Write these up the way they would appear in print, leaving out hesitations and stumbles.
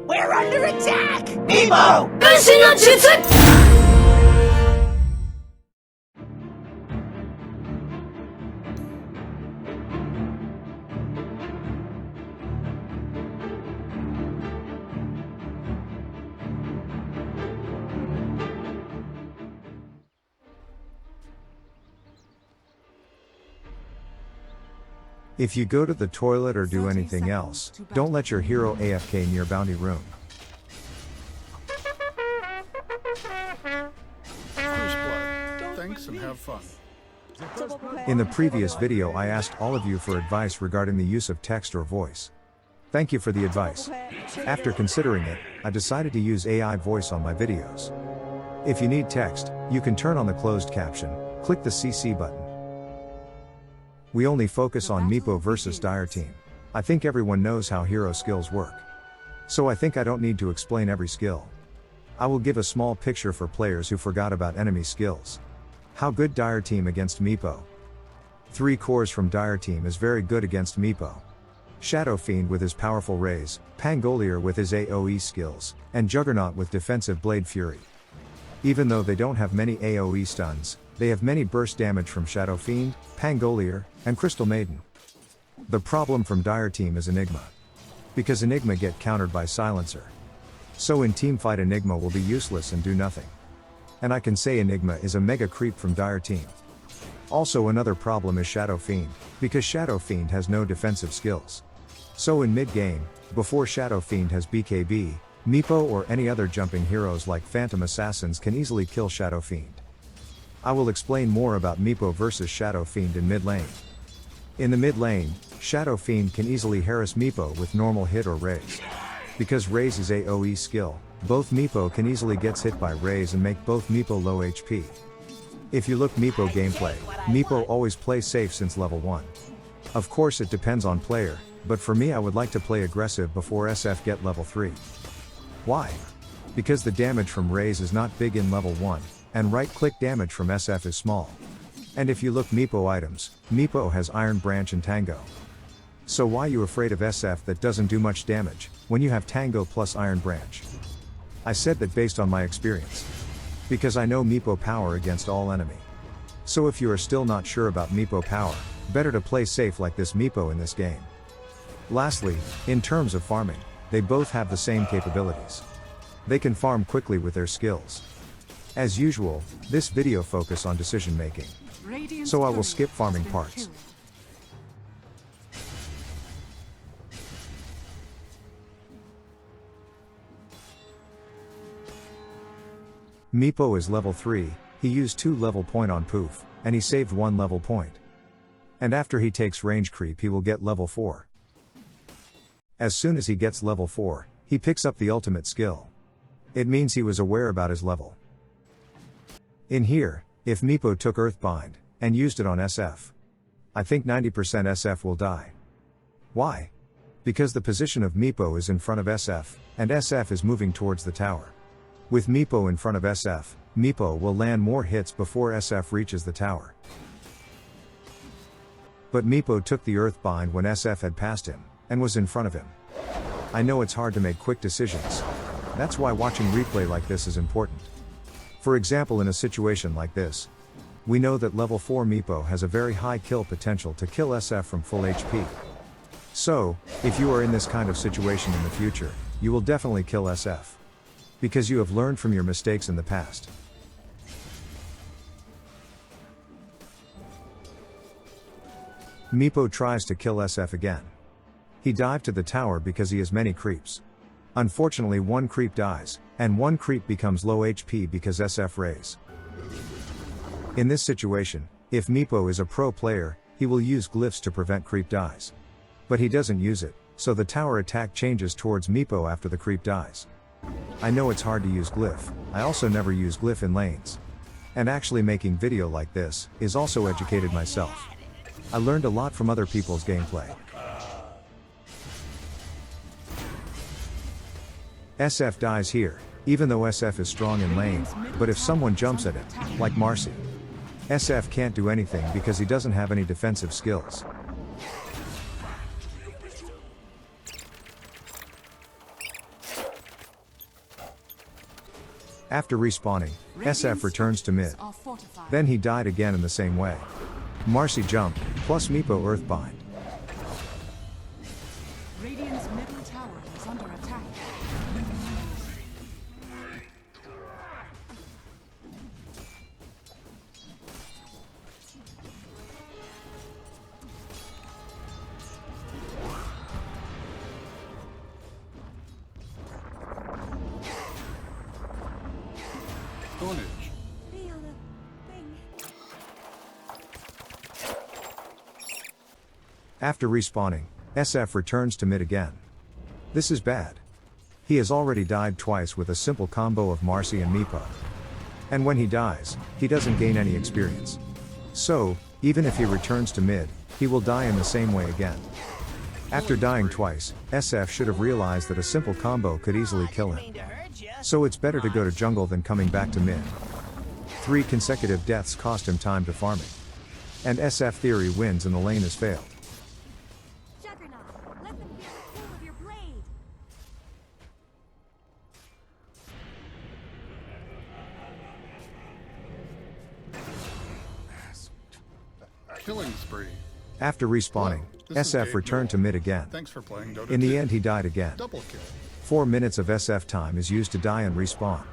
We're under attack! Meepo! 更新了几次。 If you go to the toilet or do anything else, don't let your hero AFK near bounty room. First blood. Thanks and have fun. In the previous video I asked all of you for advice regarding the use of text or voice. Thank you for the advice. After considering it, I decided to use AI voice on my videos. If you need text, you can turn on the closed caption, click the CC button. We only focus on Meepo versus Dire Team. I think everyone knows how hero skills work. So I think I don't need to explain every skill. I will give a small picture for players who forgot about enemy skills. How good Dire Team against Meepo. 3 cores from Dire Team is very good against Meepo. Shadow Fiend with his powerful raise, Pangolier with his AoE skills, and Juggernaut with defensive Blade Fury. Even though they don't have many AoE stuns, they have many burst damage from Shadow Fiend, Pangolier, and Crystal Maiden. The problem from Dire Team is Enigma. Because Enigma get countered by Silencer. So in teamfight Enigma will be useless and do nothing. And I can say Enigma is a mega creep from Dire Team. Also another problem is Shadow Fiend, because Shadow Fiend has no defensive skills. So in mid-game, before Shadow Fiend has BKB, Meepo or any other jumping heroes like Phantom Assassins can easily kill Shadow Fiend. I will explain more about Meepo versus Shadow Fiend in mid lane. In the mid lane, Shadow Fiend can easily harass Meepo with normal hit or raise. Because raise is AoE skill, both Meepo can easily gets hit by raise and make both Meepo low HP. If you look Meepo gameplay, Meepo always plays safe since level 1. Of course it depends on player, but for me I would like to play aggressive before SF get level 3. Why? Because the damage from raise is not big in level 1, and right-click damage from SF is small. And if you look Meepo items, Meepo has Iron Branch and Tango. So why you afraid of SF that doesn't do much damage, when you have Tango plus Iron Branch? I said that based on my experience. Because I know Meepo power against all enemy. So if you are still not sure about Meepo power, better to play safe like this Meepo in this game. Lastly, in terms of farming, they both have the same capabilities. They can farm quickly with their skills. As usual, this video focus on decision making. So I will skip farming parts. Meepo is level 3, he used 2 level point on Poof, and he saved 1 level point. And after he takes range creep he will get level 4. As soon as he gets level 4, he picks up the ultimate skill. It means he was aware about his level. In here, if Meepo took Earthbind, and used it on SF, I think 90% SF will die. Why? Because the position of Meepo is in front of SF, and SF is moving towards the tower. With Meepo in front of SF, Meepo will land more hits before SF reaches the tower. But Meepo took the Earthbind when SF had passed him, and was in front of him. I know it's hard to make quick decisions. That's why watching replay like this is important. For example, in a situation like this, we know that level 4 Meepo has a very high kill potential to kill SF from full HP. So, if you are in this kind of situation in the future, you will definitely kill SF. Because you have learned from your mistakes in the past. Meepo tries to kill SF again. He dived to the tower because he has many creeps. Unfortunately 1 creep dies, and 1 creep becomes low HP because SF raise. In this situation, if Meepo is a pro player, he will use glyphs to prevent creep dies. But he doesn't use it, so the tower attack changes towards Meepo after the creep dies. I know it's hard to use glyph, I also never use glyph in lanes. And actually making video like this, is also educated myself. I learned a lot from other people's gameplay. SF dies here, even though SF is strong in lane, but if someone jumps at it, like Marcy, SF can't do anything because he doesn't have any defensive skills. After respawning, SF returns to mid. Are fortified. Then he died again in the same way. Marcy jumped, plus Meepo Earthbind. Radiant's middle tower is under attack. Tonnage. After respawning, SF returns to mid again. This is bad. He has already died twice with a simple combo of Marcy and Meepo. And when he dies, he doesn't gain any experience. So, even if he returns to mid, he will die in the same way again. After dying twice, SF should have realized that a simple combo could easily kill him. So it's better to go to jungle than coming back to mid. 3 consecutive deaths cost him time to farming. And SF theory wins and the lane has failed. Juggernaut, let them feel the pull of your blade. Killing spree. After respawning, Hello, this is SF Gabe returned to Newell. mid again. Thanks for playing Dota In the 2. end he died again. Double kill. 4 minutes of SF time is used to die and respawn.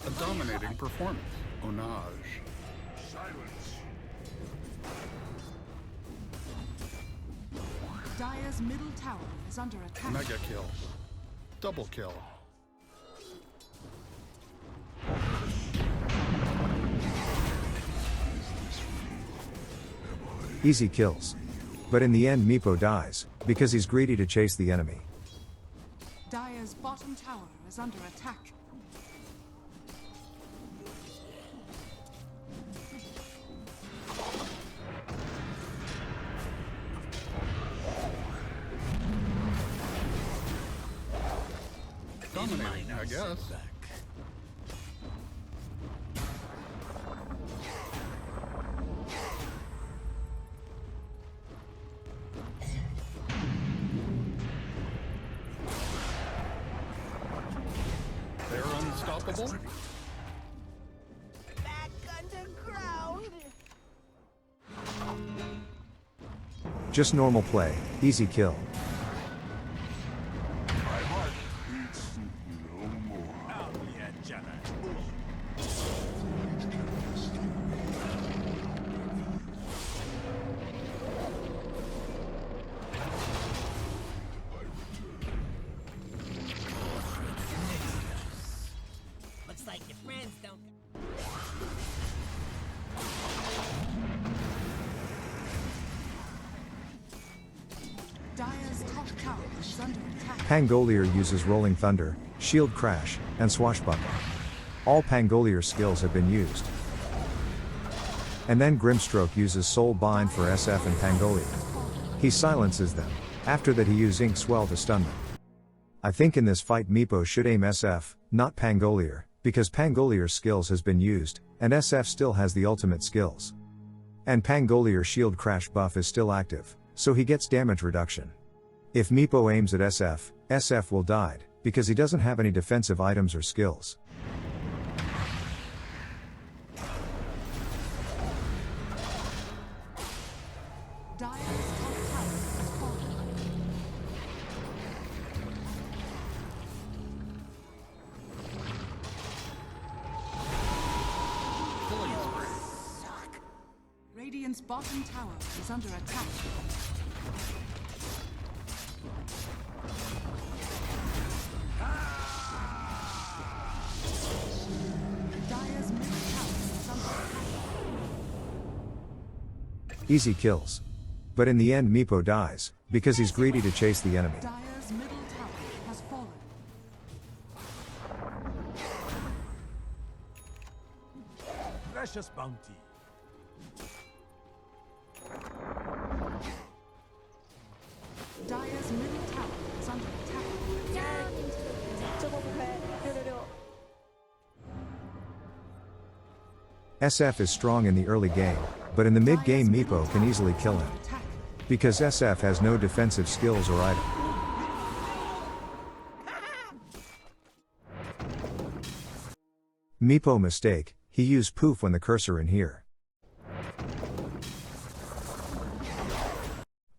A dominating performance. Onage. Dire's middle tower is under attack. Mega kill. Double kill. Easy kills. But in the end Meepo dies, because he's greedy to chase the enemy. Dire's bottom tower is under attack. Dominating, I guess. They're unstoppable. Back underground. Just normal play, easy kill. Looks like your friends don't. Dire's top tower is under attack. Pangolier uses Rolling Thunder, Shield Crash, and Swashbuckle. All Pangolier skills have been used. And then Grimstroke uses Soul Bind for SF and Pangolier. He silences them. After that he uses Ink Swell to stun them. I think in this fight Meepo should aim SF, not Pangolier, because Pangolier's skills has been used, and SF still has the ultimate skills. And Pangolier Shield Crash buff is still active, so he gets damage reduction. If Meepo aims at SF, SF will die, because he doesn't have any defensive items or skills. Dire's top tower has fallen. Killing spree. Radiant's bottom tower is under attack. Dire's middle tower is under attack. Easy kills. But in the end Meepo dies, because he's greedy to chase the enemy. Dire's middle tower has fallen. Precious bounty. Dire's middle tower is under attack. SF is strong in the early game, but in the mid-game Meepo can easily kill him. Attack. Because SF has no defensive skills or item. Meepo mistake, he used poof when the cursor in here.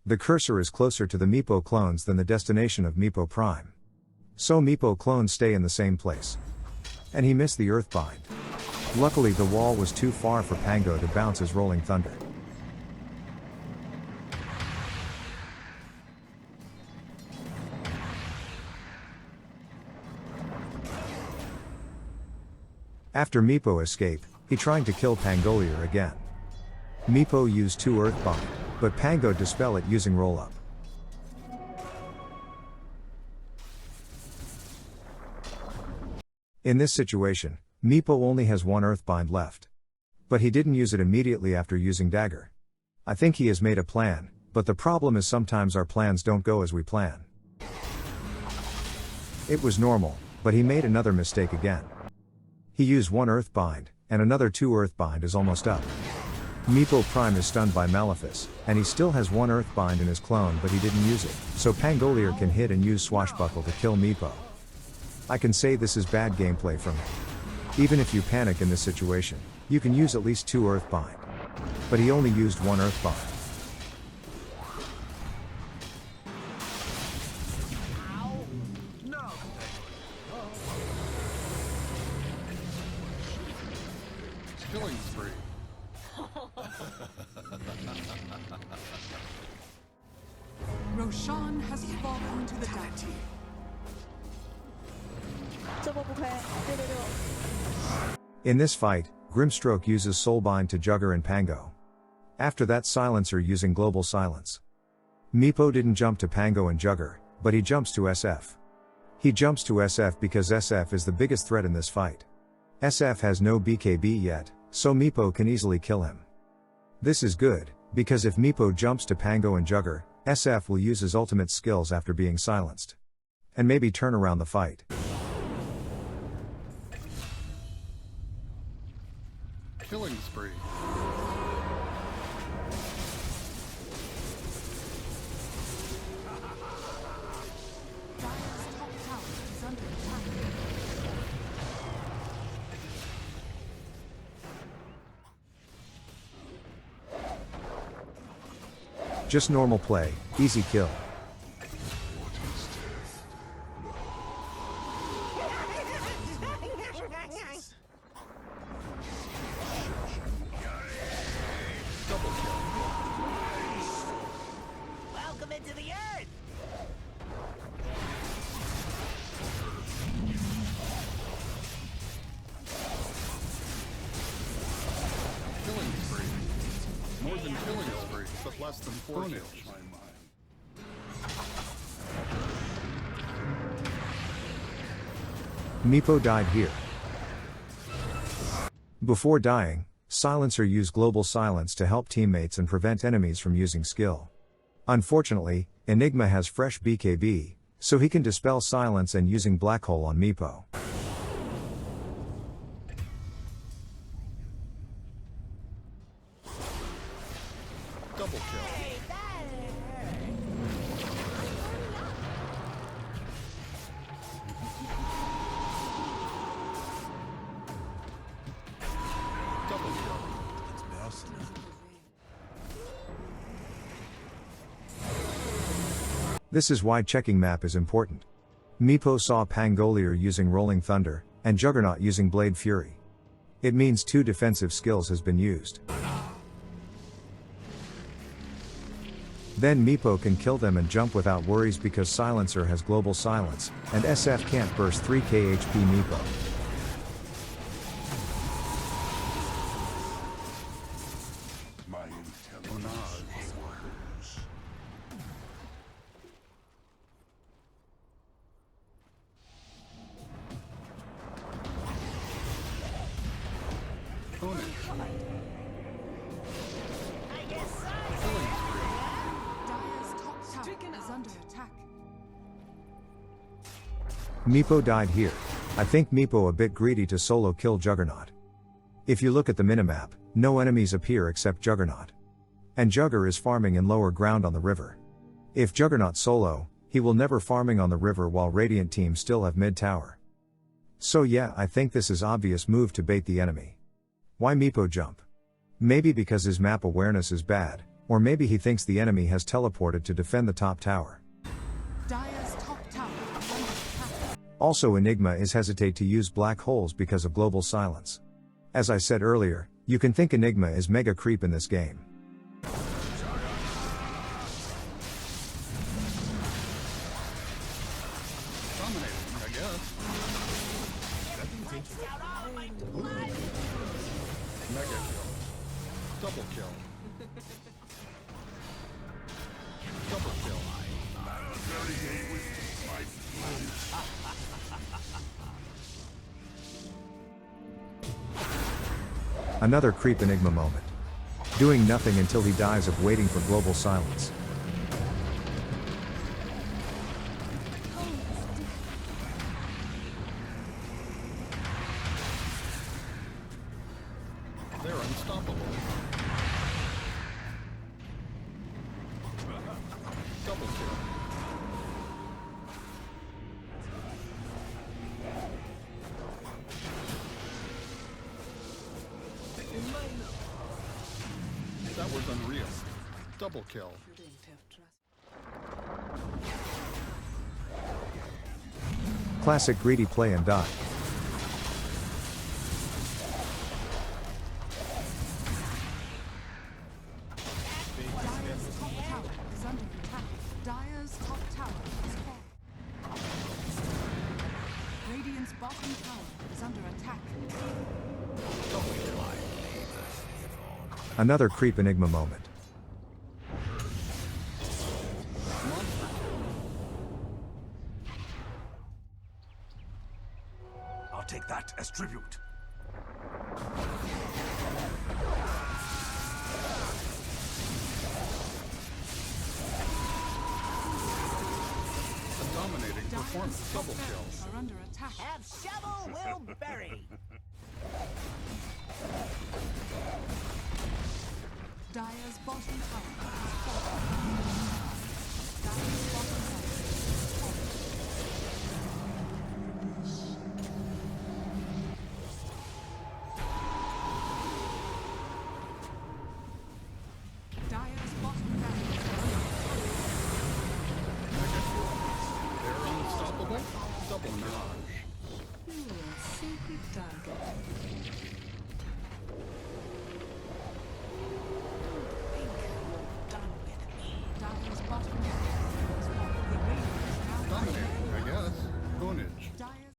The cursor is closer to the Meepo clones than the destination of Meepo Prime. So Meepo clones stay in the same place. And he missed the Earthbind. Luckily the wall was too far for Pango to bounce his Rolling Thunder. After Meepo escape, he trying to kill Pangolier again. Meepo used 2 Earthbind, but Pango dispel it using Roll Up. In this situation, Meepo only has 1 Earthbind left. But he didn't use it immediately after using Dagger. I think he has made a plan, but the problem is sometimes our plans don't go as we plan. It was normal, but he made another mistake again. He used 1 Earthbind, and another 2 Earthbind is almost up. Meepo Prime is stunned by Malefice, and he still has 1 Earthbind in his clone but he didn't use it, so Pangolier can hit and use Swashbuckle to kill Meepo. I can say this is bad gameplay from him. Even if you panic in this situation, you can use at least 2 Earthbind. But he only used 1 Earthbind. Killing spree. Roshan has fallen to the deity. 这波不亏，666。 In this fight, Grimstroke uses Soulbind to Jugger and Pango. After that Silencer using Global Silence. Meepo didn't jump to Pango and Jugger, but he jumps to SF. He jumps to SF because SF is the biggest threat in this fight. SF has no BKB yet, so Meepo can easily kill him. This is good, because if Meepo jumps to Pango and Jugger, SF will use his ultimate skills after being silenced. And maybe turn around the fight. Killing spree. Dire's top tower is under attack. Just normal play, easy kill. Double kill. Welcome into the earth! Killing spree. More than killing spree, but less than 4 kills. Meepo died here. Before dying, Silencer used Global Silence to help teammates and prevent enemies from using skill. Unfortunately, Enigma has fresh BKB, so he can dispel silence and using Black Hole on Meepo. Double kill. Double kill. It's mercenary. This is why checking map is important. Meepo saw Pangolier using Rolling Thunder, and Juggernaut using Blade Fury. It means 2 defensive skills has been used. Then Meepo can kill them and jump without worries because Silencer has Global Silence, and SF can't burst 3k HP Meepo. My intelligence works. Punish. I guess so. Killing spree. Dire's top tower is under attack. Meepo died here. I think Meepo a bit greedy to solo kill Juggernaut. If you look at the minimap, no enemies appear except Juggernaut. And Jugger is farming in lower ground on the river. If Juggernaut solo, he will never farming on the river while Radiant team still have mid tower. So yeah, I think this is obvious move to bait the enemy. Why Meepo jump? Maybe because his map awareness is bad, or maybe he thinks the enemy has teleported to defend the top tower. Dire's top tower is under attack. Also Enigma is hesitate to use black holes because of global silence. As I said earlier, you can think Enigma is mega creep in this game. Dominating, I guess. Out all my blood. Mega kill. Double kill. Double kill. Another creep Enigma moment. Doing nothing until he dies of waiting for global silence. They're unstoppable. Double kill. That was unreal. Double kill. Classic greedy play and die. Dire's top tower is under attack. Dire's top tower is falling. Radiant's bottom tower is under attack. Another creep Enigma moment. I'll take that as tribute. A dominating performance. Dire's Double top kill. barracks are under attack. Have shovel, will bury. Dire's bottom tower